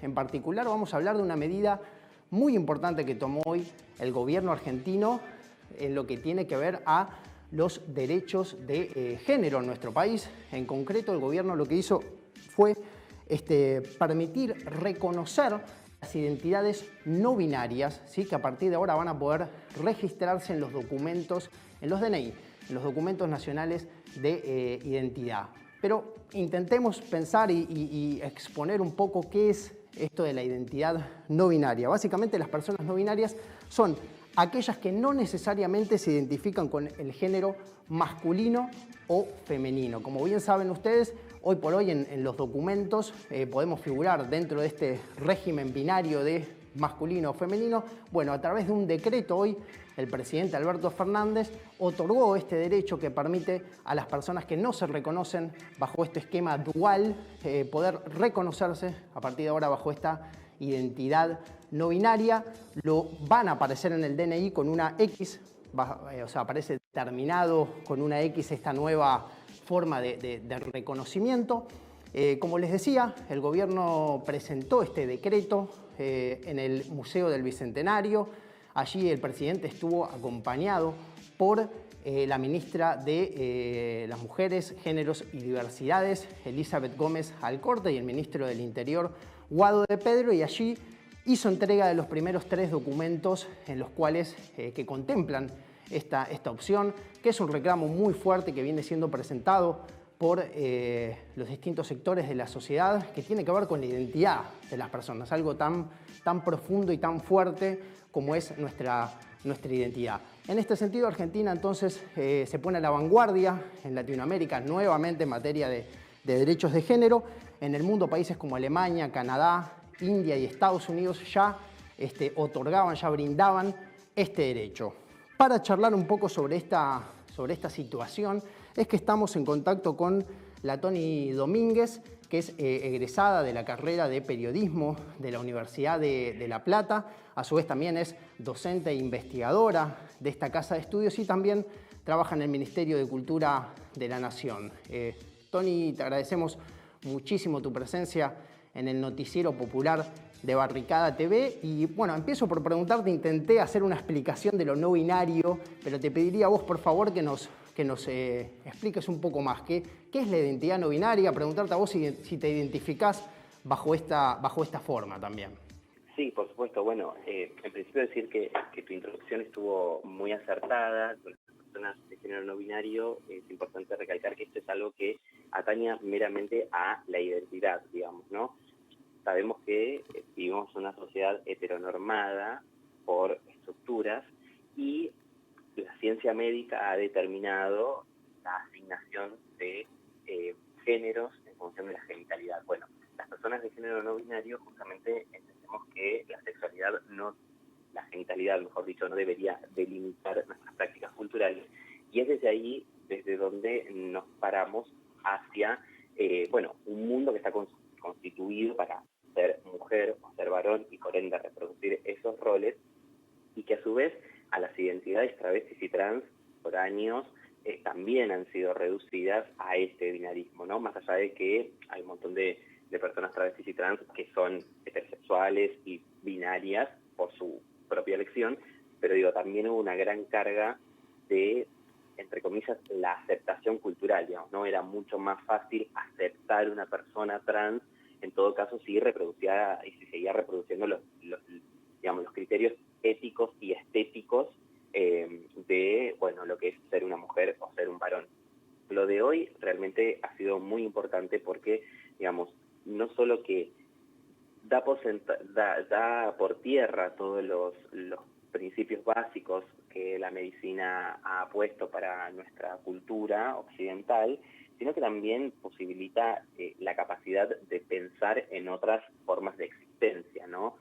En particular vamos a hablar de una medida muy importante que tomó hoy el gobierno argentino en lo que tiene que ver a los derechos de género en nuestro país. En concreto, el gobierno lo que hizo fue permitir reconocer las identidades no binarias, ¿sí? Que a partir de ahora van a poder registrarse en los documentos, en los DNI, en los documentos nacionales de identidad. Pero intentemos pensar y exponer un poco qué es esto de la identidad no binaria. Básicamente, las personas no binarias son aquellas que no necesariamente se identifican con el género masculino o femenino. Como bien saben ustedes, hoy por hoy en los documentos podemos figurar dentro de este régimen binario de masculino o femenino. Bueno, a través de un decreto hoy el presidente Alberto Fernández otorgó este derecho que permite a las personas que no se reconocen bajo este esquema dual poder reconocerse a partir de ahora bajo esta identidad no binaria. Lo van a aparecer en el DNI con una X, o sea, aparece terminado con una X esta nueva forma de reconocimiento. Como les decía, el gobierno presentó este decreto en el Museo del Bicentenario. Allí el presidente estuvo acompañado por la ministra de las Mujeres, Géneros y Diversidades, Elizabeth Gómez Alcorte, y el ministro del Interior, Guado de Pedro, y allí hizo entrega de los primeros 3 documentos en los cuales que contemplan esta opción, que es un reclamo muy fuerte que viene siendo presentado por los distintos sectores de la sociedad, que tiene que ver con la identidad de las personas, algo tan profundo y tan fuerte como es nuestra identidad. En este sentido, Argentina entonces se pone a la vanguardia en Latinoamérica nuevamente en materia de derechos de género. En el mundo, países como Alemania, Canadá, India y Estados Unidos ya otorgaban, ya brindaban este derecho. Para charlar un poco sobre esta situación es que estamos en contacto con la Toni Domínguez, que es egresada de la carrera de periodismo de la Universidad de La Plata. A su vez también es docente e investigadora de esta casa de estudios y también trabaja en el Ministerio de Cultura de la Nación. Toni, te agradecemos muchísimo tu presencia en el noticiero popular de Barricada TV. Y bueno, empiezo por preguntarte, intenté hacer una explicación de lo no binario, pero te pediría a vos, por favor, que nos expliques un poco más. ¿Qué es la identidad no binaria? Preguntarte a vos si te identificás bajo esta forma también. Sí, por supuesto. Bueno, en principio decir que tu introducción estuvo muy acertada. Con las personas de género no binario es importante recalcar que esto es algo que atañe meramente a la identidad, digamos, ¿no? Sabemos que vivimos en una sociedad heteronormada por estructuras y la ciencia médica ha determinado la asignación de géneros en función de la genitalidad. Bueno, las personas de género no binario justamente entendemos que la genitalidad, mejor dicho, no debería delimitar nuestras prácticas culturales, y es desde ahí desde donde nos paramos hacia un mundo que está constituido para ser mujer o ser varón y por ende reproducir esos roles, y que a su vez a las identidades travestis y trans por años también han sido reducidas a este binarismo, ¿no? Más allá de que hay un montón de personas travestis y trans que son heterosexuales y binarias por su propia elección, pero también hubo una gran carga de, entre comillas, la aceptación cultural, digamos, ¿no? Era mucho más fácil aceptar una persona trans, en todo caso si reproducía y si seguía reproduciendo los criterios éticos y estéticos de lo que es ser una mujer o ser un varón. Lo de hoy realmente ha sido muy importante porque, no solo que da por tierra todos los principios básicos que la medicina ha puesto para nuestra cultura occidental, sino que también posibilita la capacidad de pensar en otras formas de existencia, ¿no?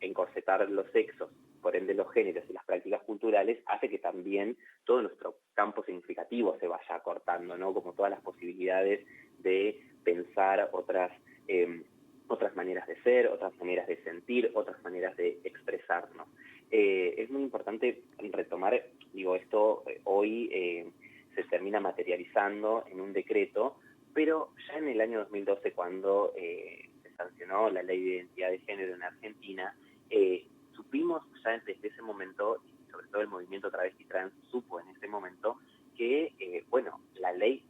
Encorsetar los sexos, por ende los géneros y las prácticas culturales, hace que también todo nuestro campo significativo se vaya acortando, ¿no? Como todas las posibilidades de pensar otras maneras de ser, otras maneras de sentir, otras maneras de expresarnos. Es muy importante retomar, esto hoy se termina materializando en un decreto, pero ya en el año 2012, cuando se sancionó reformó la ley de identidad de género en Argentina, supimos ya desde ese momento, y sobre todo el movimiento travesti trans supo en ese momento, que, la ley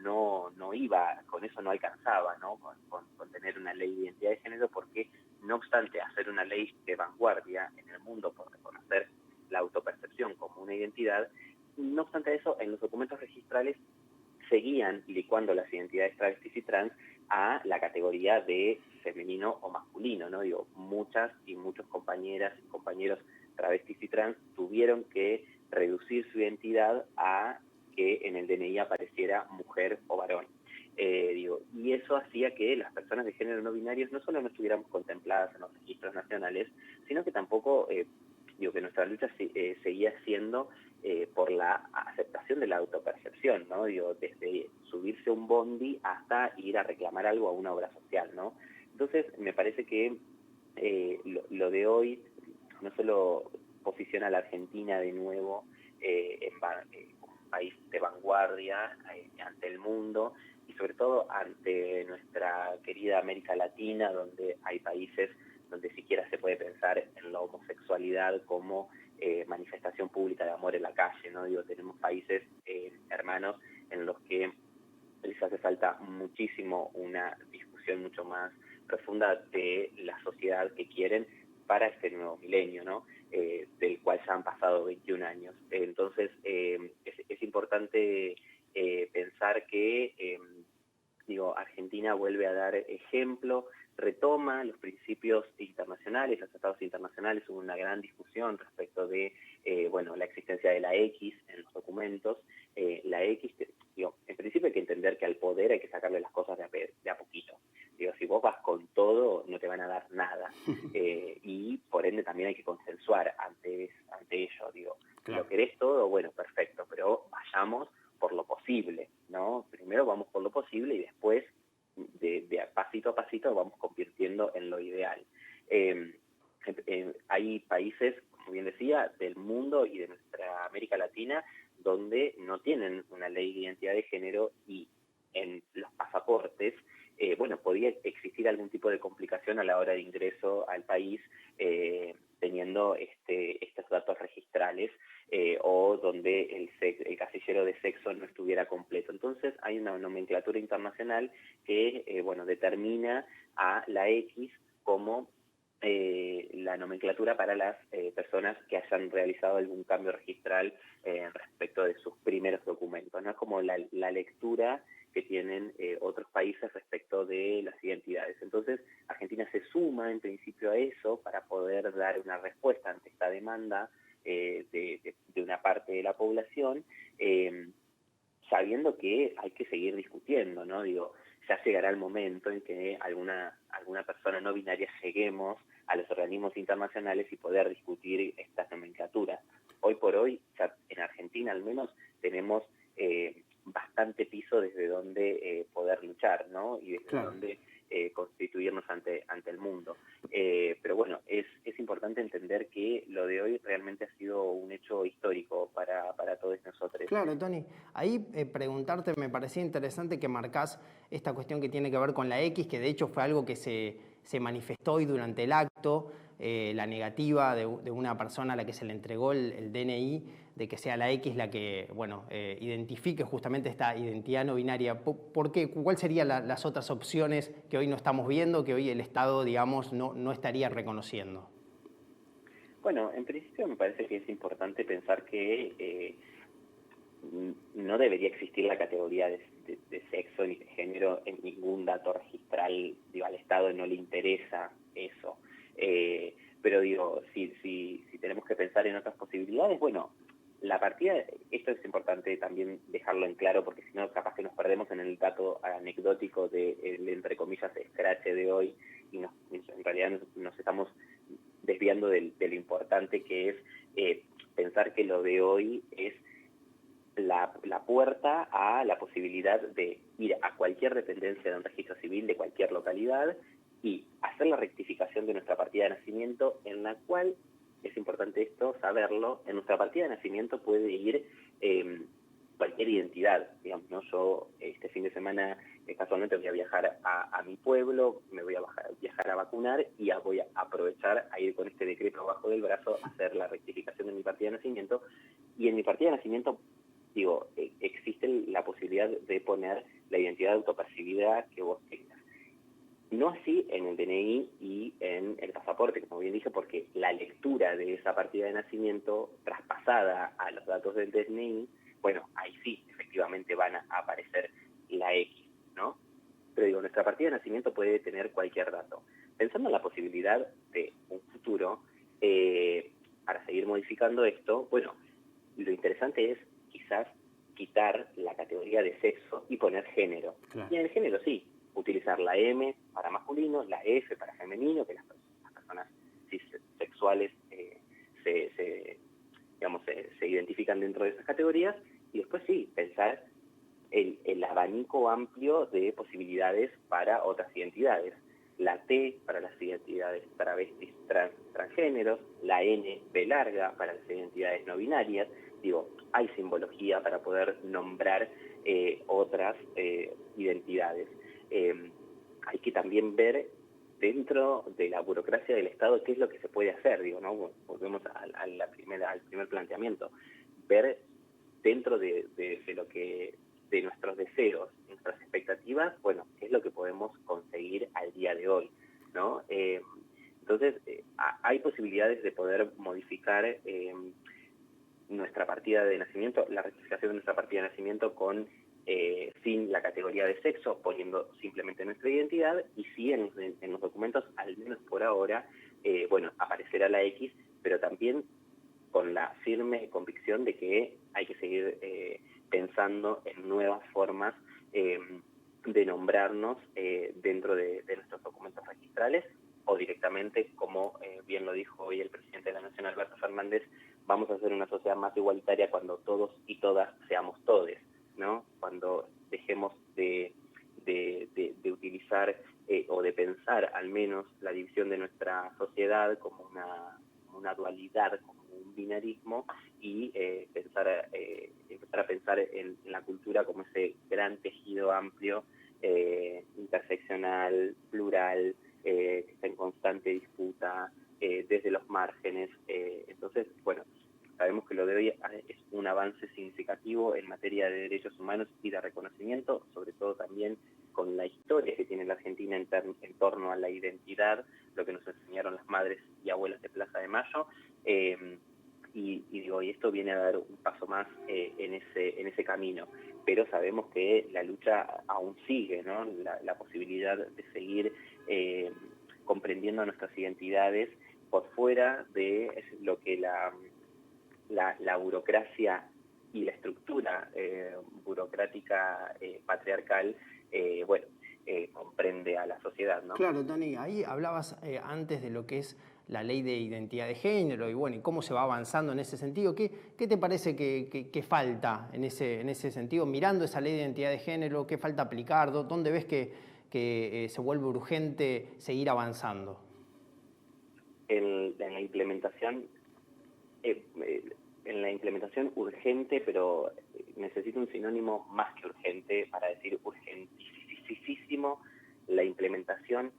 no iba, con eso no alcanzaba, ¿no? Con tener una ley de identidad de género, porque no obstante hacer una ley de vanguardia en el mundo por reconocer la autopercepción como una identidad, no obstante eso, en los documentos registrales seguían licuando las identidades travestis y trans a la categoría de femenino o masculino, ¿no? Digo, muchas y muchos compañeras y compañeros travestis y trans tuvieron que reducir su identidad a que en el DNI apareciera mujer o varón. Y eso hacía que las personas de género no binarios no solo no estuviéramos contempladas en los registros nacionales, sino que tampoco, que nuestra lucha seguía siendo por la aceptación de la autopercepción, ¿no? Desde subirse a un bondi hasta ir a reclamar algo a una obra social, ¿no? Entonces, me parece que lo de hoy no solo posiciona a la Argentina de nuevo como un país de vanguardia ante el mundo, y sobre todo ante nuestra querida América Latina, donde hay países donde siquiera se puede pensar en la homosexualidad como manifestación pública de amor en la calle, ¿no? Tenemos países hermanos en los que les hace falta muchísimo una discusión mucho más profunda de la sociedad que quieren para este nuevo milenio, ¿no? Del cual ya han pasado 21 años. Entonces, es importante pensar que Argentina vuelve a dar ejemplo, retoma los principios internacionales, los tratados internacionales. Hubo una gran discusión respecto de la existencia de la X en los documentos. La X, en principio hay que entender que al poder hay que sacarle las cosas de a poquito. Si vos vas con todo, no te van a dar nada. Y por ende también hay que consensuar ante ello. Claro. ¿Lo querés todo? Bueno, perfecto, pero vayamos por lo posible, ¿no? Primero vamos por lo posible y después, de pasito a pasito, vamos convirtiendo en lo ideal. Hay países, como bien decía, del mundo y de nuestra América Latina, donde no tienen una ley de identidad de género, y en los pasaportes, podía existir algún tipo de complicación a la hora de ingreso al país, teniendo estos datos registrales, o donde el casillero de sexo no estuviera completo. Entonces hay una nomenclatura internacional que determina a la X como la nomenclatura para las personas que hayan realizado algún cambio registral respecto de sus primeros documentos, ¿no? Es como la lectura que tienen otros países respecto de las identidades. Entonces, Argentina se suma en principio a eso para poder dar una respuesta ante esta demanda de una parte de la población, sabiendo que hay que seguir discutiendo, ¿no? Ya llegará el momento en que alguna persona no binaria lleguemos a los organismos internacionales y poder discutir estas nomenclaturas. Hoy por hoy, ya en Argentina al menos, tenemos bastante piso desde donde poder luchar, ¿no? Y desde donde constituirnos ante el mundo. Pero bueno, es importante entender que lo de hoy realmente ha sido un hecho histórico para todos nosotros. Claro, Tony. Ahí preguntarte, me parecía interesante que marcás esta cuestión que tiene que ver con la X, que de hecho fue algo que se manifestó hoy durante el acto, la negativa de una persona a la que se le entregó el DNI, de que sea la X la que identifique justamente esta identidad no binaria. ¿Por qué? ¿Cuáles serían las otras opciones que hoy no estamos viendo, que hoy el Estado, digamos, no estaría reconociendo? Bueno, en principio me parece que es importante pensar que no debería existir la categoría de sexo ni de género en ningún dato registral. Al Estado no le interesa eso. Pero si tenemos que pensar en otras posibilidades, la partida, esto es importante también dejarlo en claro, porque si no, capaz que nos perdemos en el dato anecdótico del, entre comillas, escrache de hoy, y en realidad nos estamos desviando de lo importante que es pensar que lo de hoy es la puerta a la posibilidad de ir a cualquier dependencia de un registro civil de cualquier localidad y hacer la rectificación de nuestra partida de nacimiento, en la cual, es importante esto, saberlo, en nuestra partida de nacimiento puede ir cualquier identidad, digamos, ¿no? Yo este fin de semana casualmente voy a viajar a mi pueblo, me voy a viajar a vacunar y voy a aprovechar a ir con este decreto abajo del brazo a hacer la rectificación de mi partida de nacimiento. Y en mi partida de nacimiento, digo, existe la posibilidad de poner la identidad autopercibida que vos tengas. No así en el DNI y en el pasaporte, como bien dije, porque la lectura de esa partida de nacimiento traspasada a los datos del DNI, bueno, ahí sí, efectivamente van a aparecer la X, ¿no? Pero digo, nuestra partida de nacimiento puede tener cualquier dato. Pensando en la posibilidad de un futuro, para seguir modificando esto, bueno, lo interesante es quizás quitar la categoría de sexo y poner género. Claro. Y en el género sí, utilizar la M para masculino, la F para femenino, que las personas sexuales se identifican dentro de esas categorías, y después sí, pensar el abanico amplio de posibilidades para otras identidades. La T para las identidades travestis transgéneros, la N, B larga para las identidades no binarias. Digo, hay simbología para poder nombrar otras identidades. Hay que también ver dentro de la burocracia del Estado qué es lo que se puede hacer, digo, ¿no? Volvemos al primer planteamiento. Ver dentro de lo que de nuestros deseos, nuestras expectativas, bueno, qué es lo que podemos conseguir al día de hoy, ¿no? Entonces, hay posibilidades de poder modificar nuestra partida de nacimiento, la rectificación de nuestra partida de nacimiento con sin la categoría de sexo, poniendo simplemente nuestra identidad, y sí en los documentos, al menos por ahora, bueno, aparecerá la X, pero también con la firme convicción de que hay que seguir pensando en nuevas formas de nombrarnos dentro de nuestros documentos registrales, o directamente, como bien lo dijo hoy el presidente de la Nación, Alberto Fernández, vamos a hacer una sociedad más igualitaria cuando todos y todas seamos todes, ¿no? Cuando dejemos de utilizar o de pensar al menos la división de nuestra sociedad como una dualidad, como un binarismo, y empezar a pensar en la cultura como ese gran tejido amplio, interseccional, plural, que está en constante disputa desde los márgenes. Entonces, bueno, sabemos que lo de hoy es un avance significativo en materia de derechos humanos y de reconocimiento, sobre todo también con la historia que tiene la Argentina en torno a la identidad, lo que nos enseñaron las madres y abuelas de Plaza de Mayo, y esto viene a dar un paso más en ese camino. Pero sabemos que la lucha aún sigue, ¿no? La posibilidad de seguir comprendiendo nuestras identidades por fuera de lo que la burocracia y la estructura burocrática patriarcal, comprende a la sociedad, ¿no? Claro, Tony, ahí hablabas antes de lo que es la ley de identidad de género y bueno, y cómo se va avanzando en ese sentido. ¿Qué te parece que falta en ese sentido? Mirando esa ley de identidad de género, ¿qué falta aplicar? ¿Dónde ves que se vuelve urgente seguir avanzando? En la implementación urgente, pero necesito un sinónimo más que urgente para decir urgentísimo, la implementación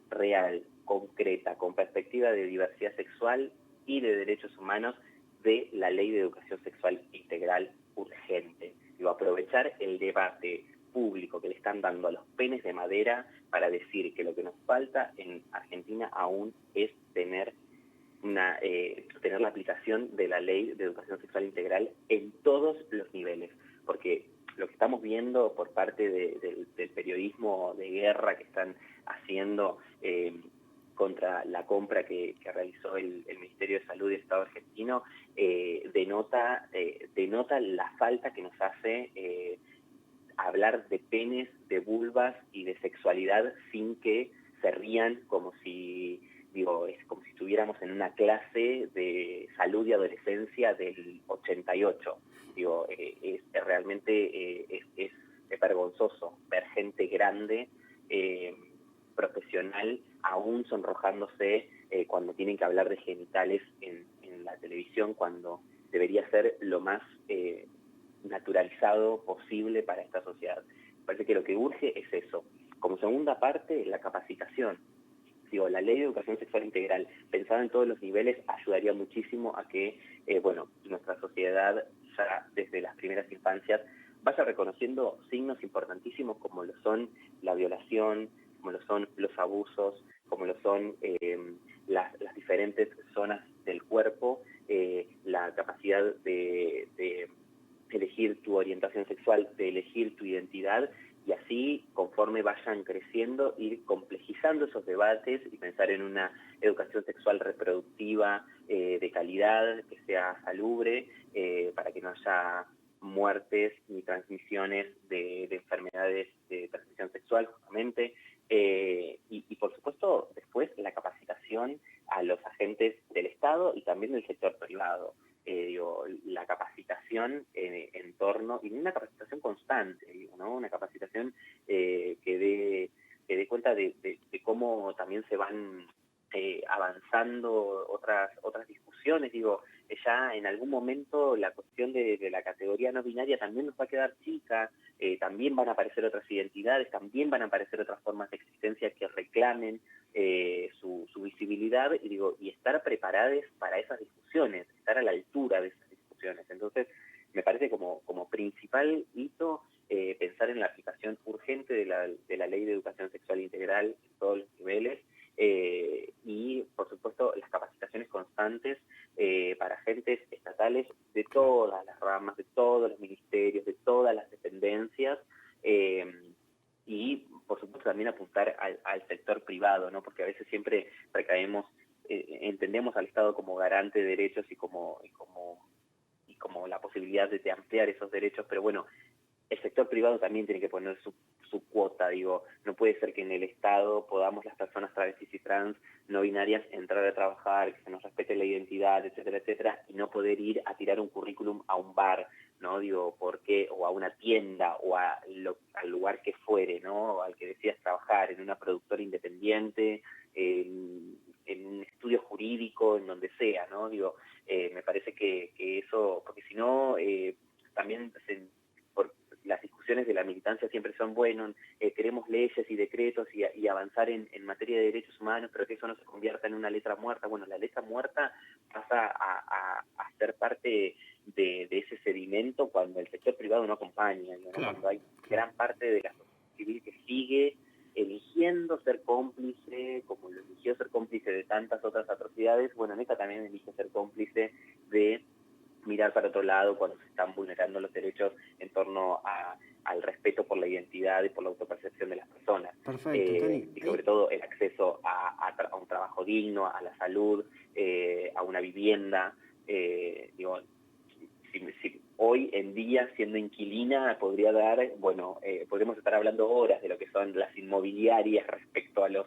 real, concreta, con perspectiva de diversidad sexual y de derechos humanos de la Ley de Educación Sexual Integral urgente. Digo, aprovechar el debate público que le están dando a los penes de madera para decir que lo que nos falta en Argentina aún es tener la aplicación de la Ley de Educación Sexual Integral en todos los niveles, porque lo que estamos viendo por parte del periodismo de guerra que están haciendo contra la compra que realizó el Ministerio de Salud del Estado argentino, denota la falta que nos hace hablar de penes, de vulvas y de sexualidad sin que se rían como si estuviéramos en una clase de salud y adolescencia del 88. Realmente es vergonzoso ver gente grande, profesional, aún sonrojándose cuando tienen que hablar de genitales en la televisión, cuando debería ser lo más naturalizado posible para esta sociedad. Me parece que lo que urge es eso. Como segunda parte, la capacitación. Digo, la ley de educación sexual integral, pensada en todos los niveles, ayudaría muchísimo a que, nuestra sociedad ya desde las primeras infancias vaya reconociendo signos importantísimos como lo son la violación, como lo son los abusos, como lo son las diferentes zonas del cuerpo, la capacidad de elegir tu orientación sexual, de elegir tu identidad, y así, conforme vayan creciendo, ir complejizando esos debates y pensar en una educación sexual reproductiva de calidad, que sea salubre, para que no haya muertes ni transmisiones de enfermedades de transmisión sexual, justamente. Y por supuesto, después la capacitación a los agentes del Estado y también del sector privado. La capacitación en torno, y una capacitación constante, ¿no? Una capacitación que dé cuenta de cómo también se van avanzando otras discusiones. Ya en algún momento la cuestión de la categoría no binaria también nos va a quedar chica, también van a aparecer otras identidades, también van a aparecer otras formas de existencia que reclamen su visibilidad, y estar preparados para esas discusiones, estar a la altura de esas discusiones. Entonces, me parece como principal hito pensar en la aplicación urgente de la Ley de Educación Sexual Integral en todos los niveles, y, por supuesto, las capacitaciones constantes para agentes estatales de todas las ramas, de todos los ministerios, de todas las dependencias, y, por supuesto, también apuntar al sector privado, ¿no? Porque a veces siempre recaemos, entendemos al Estado como garante de derechos y como la posibilidad de ampliar esos derechos, pero bueno, el sector privado también tiene que poner su cuota. No puede ser que en el Estado podamos las personas travestis y trans no binarias entrar a trabajar, que se nos respete la identidad, etcétera, etcétera, y no poder ir a tirar un currículum a un bar, ¿no? ¿Por qué? O a una tienda, o al lugar que fuere, ¿no? O al que decidas trabajar, en una productora independiente, en un estudio jurídico, en donde sea, ¿no? Me parece que eso, porque si no, también las discusiones de la militancia siempre son, queremos leyes y decretos y avanzar en materia de derechos humanos, pero que eso no se convierta en una letra muerta. Bueno, la letra muerta pasa a ser parte de ese sedimento cuando el sector privado no acompaña, ¿no? Claro. Cuando hay gran parte de la sociedad civil que sigue eligiendo ser cómplice, como lo eligió ser cómplice de tantas otras atrocidades, en esta también elige ser cómplice de mirar para otro lado cuando se están vulnerando los derechos en torno al respeto por la identidad y por la autopercepción de las personas. Perfecto, Tony. Y sobre todo el acceso a un trabajo digno, a la salud, a una vivienda. Si hoy en día, siendo inquilina, podría dar, podemos estar hablando horas de lo que son las inmobiliarias respecto a los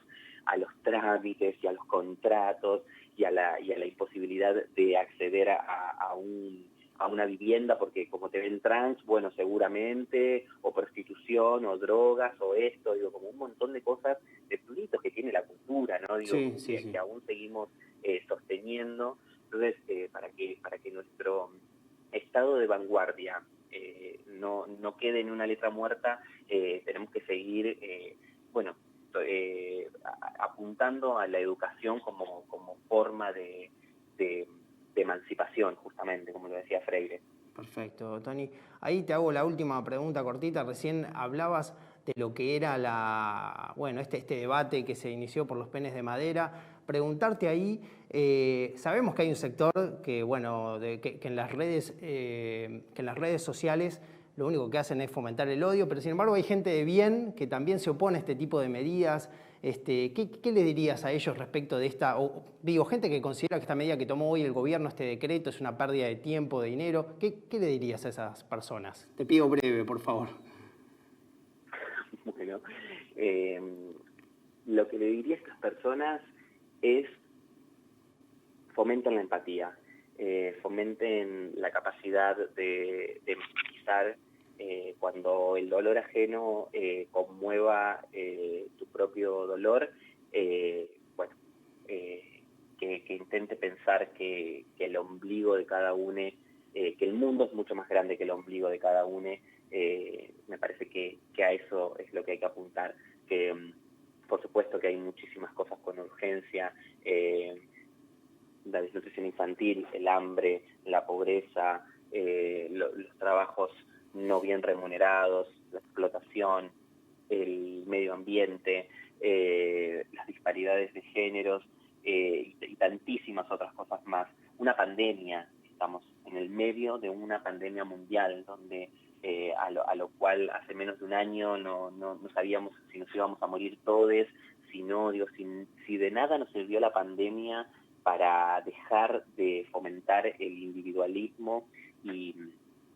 trámites y a los contratos y a la imposibilidad de acceder a una vivienda, porque como te ven trans, seguramente, o prostitución, o drogas, o esto, como un montón de cosas, de fluidos que tiene la cultura, ¿no? Sí. Que aún seguimos sosteniendo. Entonces, para que nuestro estado de vanguardia no quede en una letra muerta, tenemos que seguir, apuntando a la educación como forma de emancipación, justamente, como lo decía Freire. Perfecto, Tony. Ahí te hago la última pregunta cortita. Recién hablabas de lo que era este debate que se inició por los penes de madera. Preguntarte ahí, sabemos que hay un sector que en las redes sociales lo único que hacen es fomentar el odio, pero sin embargo hay gente de bien que también se opone a este tipo de medidas. ¿Qué le dirías a ellos respecto de esta, gente que considera que esta medida que tomó hoy el gobierno, este decreto, es una pérdida de tiempo, de dinero? ¿Qué le dirías a esas personas? Te pido breve, por favor. Bueno, lo que le diría a estas personas es: fomenten la empatía, fomenten la capacidad de empatizar cuando el dolor ajeno conmueva tu propio dolor. Que intente pensar que el ombligo de cada uno que el mundo es mucho más grande que el ombligo de cada uno. Me parece que a eso es lo que hay que apuntar, que por supuesto que hay muchísimas cosas con urgencia, la desnutrición infantil, el hambre, la pobreza, los trabajos no bien remunerados, la explotación, el medio ambiente, las disparidades de géneros y tantísimas otras cosas más. Una pandemia, estamos en el medio de una pandemia mundial donde a lo cual hace menos de un año no sabíamos si nos íbamos a morir todos, si de nada nos sirvió la pandemia para dejar de fomentar el individualismo y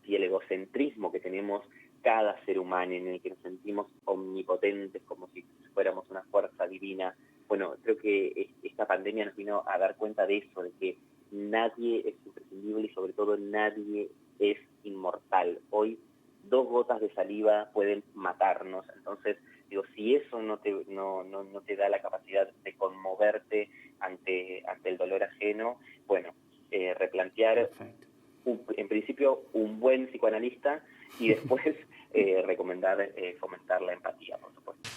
el egocentrismo que tenemos cada ser humano, en el que nos sentimos omnipotentes, como si fuéramos una fuerza divina. Bueno, creo que esta pandemia nos vino a dar cuenta de eso, de que nadie es imprescindible y sobre todo nadie es inmortal. Hoy 2 gotas de saliva pueden matarnos. Entonces, digo, si eso no te da la capacidad de conmoverte ante el dolor ajeno, bueno, replantear en principio un buen psicoanalista y después recomendar fomentar la empatía, por supuesto.